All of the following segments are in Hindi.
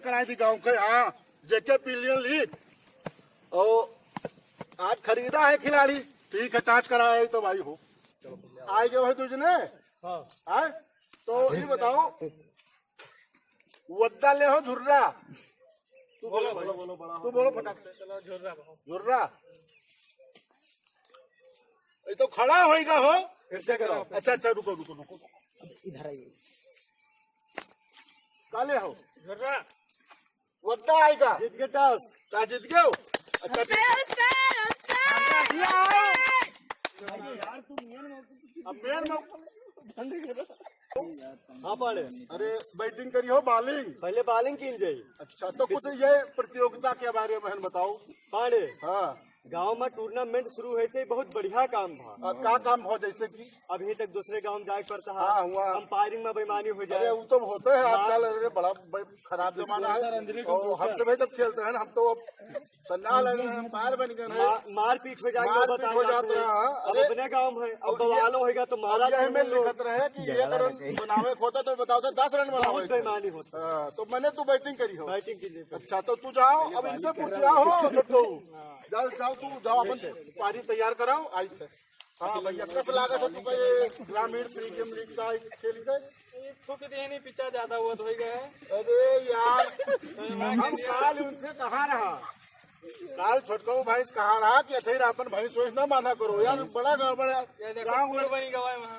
कराई थी गाँव के। हाँ, जेके पिलियन लीग और आज खरीदा है खिलाड़ी। ठीक है, टाच कराया तो भाई हो आए गए हो तुझने। हाँ, तो ये बताओ वद्दा ले हो झुर्रा। तू बोलो तू बोलो फटाक से। चलो झुर्रा ये तो खड़ा होएगा हो। फिर से करो। अच्छा रुको इधर आइए। काले हो झुर्रा वद्दा आएगा। जीत गए टॉस। क्या जीत गए हो? अच्छा हाँ पाड़े। अरे बैटिंग करी हो बॉलिंग? पहले बॉलिंग की जाई। अच्छा, तो कुछ ये प्रतियोगिता के बारे में बताओ। पाड़े हाँ, गांव में टूर्नामेंट शुरू है से बहुत बढ़िया काम था। क्या काम हो जैसे कि? अभी तक दूसरे गांव जाए पड़ता है। हाँ, हुआ अंपायरिंग में बेईमानी हो अरे जाए। वो तो होते हैं आजकल। अरे बड़ा खराब जमाना है। और हम तो भाई जब खेलते हैं ना, हम तो अब सन्नाल अंपायर बन गए हैं। मारपीट हो जाएगी। मारपीट हो जाते हैं। अब अपने गांव में अब बवालो होगा तो मारा में लिखत रहे कि 1 रन बनावे होता तो बताओ तो 10 रन बनावे। बेईमानी होता। तो मैंने तू बैटिंग करी हो। बैटिंग की। अच्छा, तो तू जाओ अब इनसे पूछ हो छोटू। जाओ तू जाओ, अपन पारी तैयार कराओ। आई थे। हाँ भैया, कस लागत हो तू कहे ग्रामीण प्रीमियम लीग का खेल गए। थूक दे नहीं, पिचा ज्यादा हुआ तो हो गया है। अरे यार, हम काल उनसे कहा रहा, काल छोटको भाई कहा रहा कि अच्छा अपन भाई सोच न माना करो यार, बड़ा गड़बड़ है गाँव में।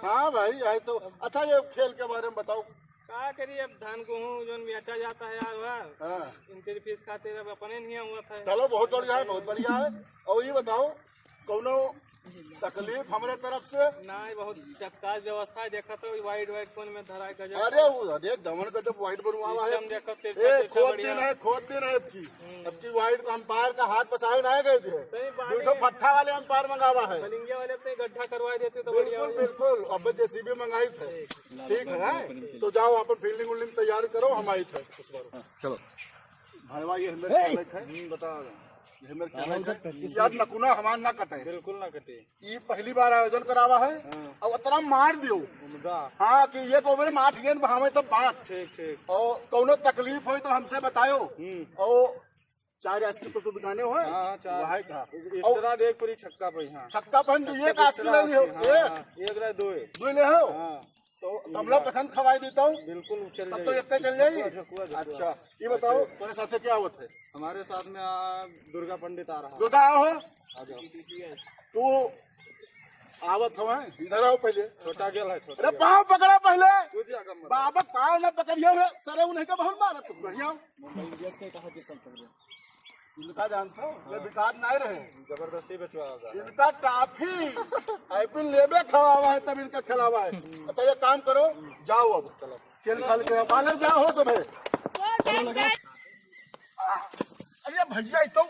हाँ भाई है तो। अच्छा, ये खेल के बारे में बताओ। क्या करिए, अब धान गेहूँ जो बेचा जाता है यार। हाँ, इनके फीस खाते अब अपने नहीं हुआ था। चलो बहुत बढ़िया है, बहुत बढ़िया है। और ये बताओ कौनो तकलीफ हमारे तरफ से? ना, बहुत चक्कास व्यवस्था है। देखा तो वाइड कौन में धरा है गजब। अरे दमन का जब वाइड बनवा है, देखो खोद दिन है अब की वाइड अंपायर का हाथ बचाए ना गए थे। जो पट्टा वाले अंपायर मंगावा है, कलिंगे वाले अपने गड्ढा करवा देते तो बढ़िया। बिल्कुल अब जेसीबी मंगाई थे। ठीक है, तो जाओ अपन फील्डिंग उल्डिंग तैयार करो। हम आई थे चलो भाई, ये बताओ यार नकुना हमार ना कटे। बिल्कुल ना कटे। ये पहली बार आयोजन करावा है। और उतना मार दियो। हाँ, कि ये को मेरे माठ गेंद बहावे तो बात। ठीक। और कौनो तकलीफ हो तो हमसे बतायो। और 4 आइसक्रीम तो बिकाने हो। हाँ, 4 इस तरह देख पूरी छक्का पे। हाँ, छक्का पहन तो ये आइसक्रीम ले लियो। एक दो ले हो तो हम लोग पसंद खवाई देता हूँ। बिल्कुल तब तो एक चल जाएगी। अच्छा, ये बताओ तुम्हारे साथ क्या आवत है? हमारे साथ में दुर्गा पंडित आ रहा। दुर्गा आओ, तू आवत हो। इधर आओ पहले। छोटा गेल है। अरे पाँव पकड़ा पहले। छोटा बाबा पाँव न पकड़ियो सरे उन्हें का बहुत मारा तुम बढ़िया। इनका जानते हो ये विकास नहीं रहे, जबरदस्ती बेचवा इनका टाफी आईपीएल लेबे खवावा है तब इनका खिलावा है। अच्छा, ये काम करो, जाओ अब चलो खेल खाल के पार्लर जाओ हो सब है। अरे भैया तो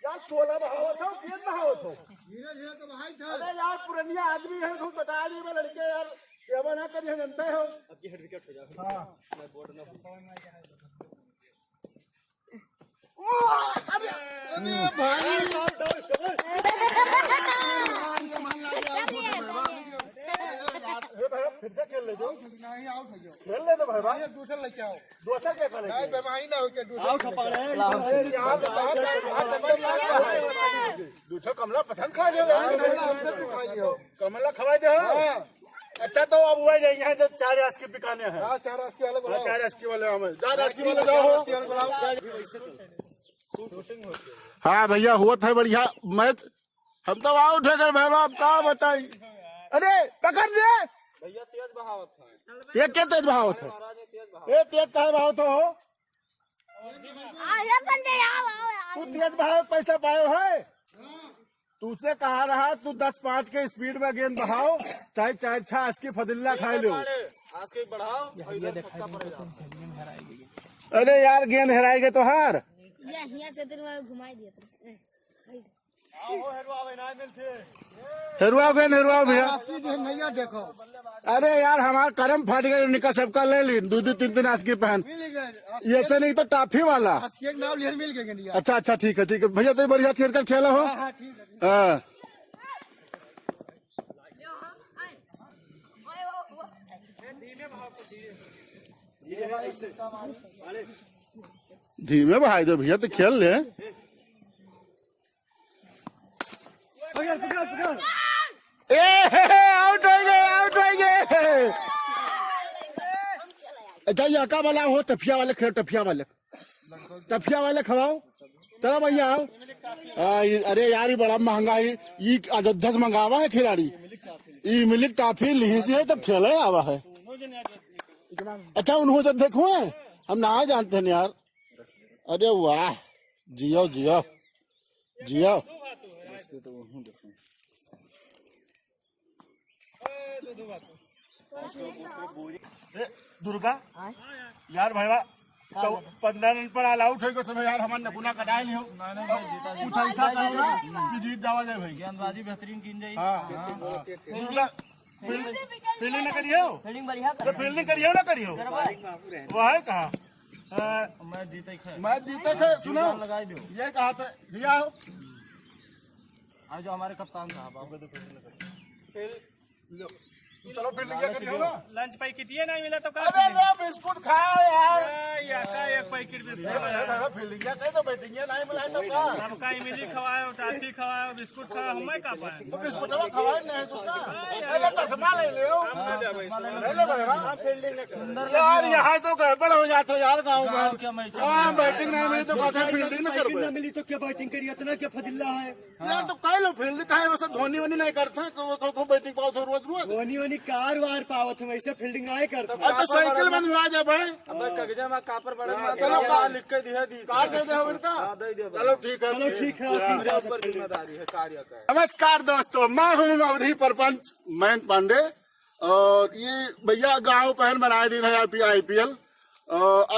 यार 16 बहावत हो, 3 बहावत हो। अरे यार पुरानिया आदमी है, तुम बता दी में लड़के यार सेवा ना करिए, जानते हो। आपकी हेड विकेट हो जाए। अरे भाई फिर से खेल ले दो। खेल ले दो भाई। दूसरा लेके आओ। दूसरा क्या करेंगे? दूसरा कमला पसंद खा लियो। कमला खवाई दे। अच्छा, तो अब हुआ यहाँ जो 4 आइसक्रीम बिकाने हैं। 4 आइसक्रीम वाले हमें 4 आइसक्रीम वाले जाओ। हाँ भैया, हुआ था बढ़िया मैच। हम तो आउट है कर भाई, आप क्या बताई। अरे पकड़ दे भैया, तेज बहावत है। ये क्या तेज बहावत है? ये तेज का बहावत हो? तू तेज बहाव पैसा पायो है? तुझसे कहा रहा तू 10-5 के स्पीड में गेंद बहाओ, चाहे 4-6 की फदिल्ला खाए लो। आज के बढ़ाओ। अरे यार गेंद हेराएगे तो हार। घुमाई दिया हेरुआ भैया देखो। अरे यार हमारा करम फट गए, उनका सबका ले ली 2-3 आइसक्रीम पहन। ये से नहीं तो टाफी वाला। मिल गए। अच्छा ठीक है भैया, तो बढ़िया खेल कर खेला हो। हाँ, धीमे भाई दो भैया तो खेल ले। आउट हो गए, आउट हो गए। अच्छा यका वाला हो, टफिया वाले खेलो, टफिया वाले खवाओ। चलो भैया आओ। अरे यार ये बड़ा महंगा है, ये 10 मंगावा है खिलाड़ी। ये मिलिक टाफी लिही से तब खेले आवा है। अच्छा उन्होंने जब देखो हम ना जानते हैं यार। अरे वाह, जियो जियो जियो। दुर्गा यार भाई 15 रन पर ऑल आउट हो समय यार हमारे नगुना कटाए लियो। कुछ ऐसा करो ना कि जीत जावा जाए भाई। गेंदबाजी बेहतरीन की जाए। दुर्गा फील्डिंग न करियो, फील्डिंग बढ़िया तो फील्डिंग करियो ना करियो। वो है कहा मैच जीते थे सुनो लगा दो। ये कहा था भैया आओ। आज जो हमारे कप्तान साहब चलो फील्डिंग करियो ना। लंच पैकेट ये नहीं मिला तो अरे लो बिस्कुट खाओ यार। एक पैकेट बिस्कुट फील्डिंग कहीं तो बैटिंग नहीं मिला तो क्या सबका इमली खवाओ, टाफी खवाओ, बिस्कुट खवाओ, हम नहीं खा पाए। तो बिस्कुट खवाए नहीं तो क्या। पहले चश्मा ले लो, ले लो भाई। यार यहाँ तो गड़बड़ हो जाता यार गाँव में। हाँ बैटिंग नहीं मिली तो कहते फील्डिंग न कर न मिली तो क्या बैटिंग करी, इतना क्या फजिल्ला है यार। तो कह लो फील्डिंग का है, वैसे धोनी वोनी नहीं करते को बैटिंग पाओ तो रोज रोज। धोनी वोनी कार वार पावत है, वैसे फील्डिंग नहीं करता। तो साइकिल बनवा जा भाई। कागजा में कापर बड़ा चलो लिख के दिया दी कार्ड दे दो इनका। चलो ठीक है, चलो ठीक है। जिम्मेदारी है कार्य का। नमस्कार दोस्तों, मैं हूँ अवधि सरपंच मयंक पांडे। और ये भैया गांव पहन बनाए दिन है आईपीएल।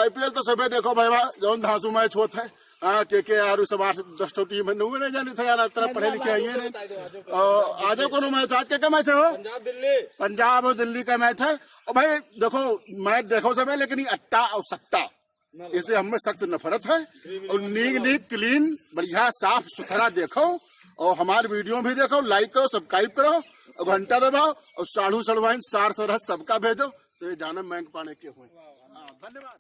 आईपीएल तो सबे देखो भाई जो धांसू मैच होता है। हाँ के यार सब 8-10 टीम है, नुए नहीं जानी था यार, तरह पढ़े लिखे आइए नहीं। आज को मैच, आज क्या मैच है वो? पंजाब और दिल्ली का मैच है। और भाई देखो मैच देखो सब है, लेकिन ये अट्टा और सट्टा इसे हमें सख्त नफरत है। और नीक क्लीन बढ़िया साफ सुथरा देखो, और हमारे वीडियो भी देखो, लाइक करो, सब्सक्राइब करो, और घंटा दबाओ, और साढ़ू सड़वाइन सार सरहद सबका भेजो। तो ये जाना मयंक पांडे के हुए। धन्यवाद।